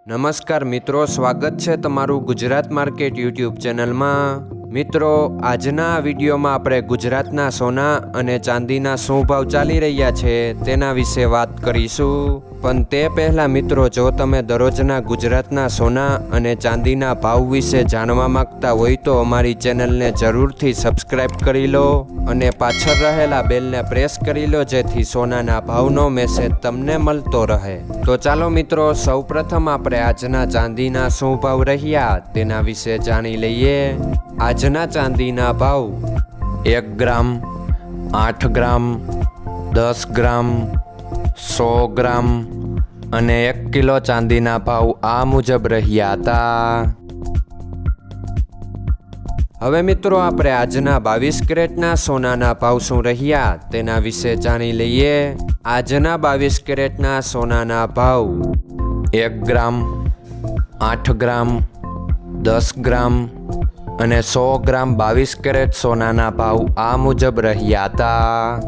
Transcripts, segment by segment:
નમસ્કાર મિત્રો, સ્વાગત છે તમારું ગુજરાત માર્કેટ યુટ્યુબ ચેનલમાં। મિત્રો, આજના આ વિડીયોમાં આપણે ગુજરાતના સોના અને ચાંદીના શું ભાવ ચાલી રહ્યા છે તેના વિશે વાત કરીશું। પણ તે પહેલાં મિત્રો, જો તમે દરરોજના ગુજરાતના સોના અને ચાંદીના ભાવ વિશે જાણવા માંગતા હોય તો અમારી ચેનલને જરૂરથી સબસ્ક્રાઈબ કરી લો અને પાછળ રહેલા બેલને પ્રેસ કરી લો, જેથી સોનાના ભાવનો મેસેજ તમને મળતો રહે। તો ચાલો મિત્રો, સૌપ્રથમ આપણે આજના ચાંદીના શું ભાવ રહ્યા તેના વિશે જાણી લઈએ। આજના ચાંદીના ભાવ 1 ગ્રામ, 8 ગ્રામ, 10 ગ્રામ, 100 ગ્રામ અને 1 કિલો ચાંદીના ભાવ આ મુજબ રહ્યા હતા। હવે મિત્રો, આપણે આજના 22 કેરેટના સોનાના ભાવ શું રહ્યા તેના વિશે જાણી લઈએ। આજના 22 કેરેટના સોનાના ભાવ 1 ગ્રામ, 8 ગ્રામ, 10 ગ્રામ અને 100 ગ્રામ 22 કેરેટ સોનાના ભાવ આ મુજબ રહ્યા હતા।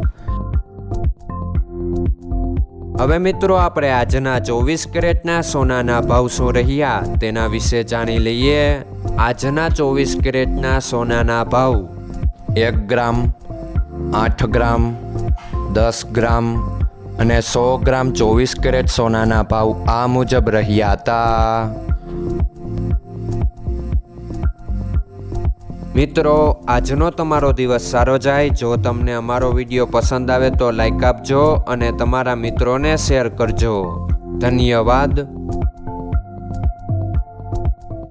હવે મિત્રો, આપણે આજના 24 કેરેટના સોનાના ભાવ શું રહ્યા તેના વિશે જાણી લઈએ। આજના 24 કેરેટના સોનાના ભાવ 1 ગ્રામ, 8 ગ્રામ, 10 ગ્રામ અને 100 ગ્રામ 24 કેરેટ સોનાના ભાવ આ મુજબ રહ્યા હતા। મિત્રો, આજનો તમારો દિવસ સારો જાય। જો તમને અમારો વિડીયો પસંદ આવે તો લાઈક આપજો અને તમારા મિત્રોને શેર કરજો। ધન્યવાદ।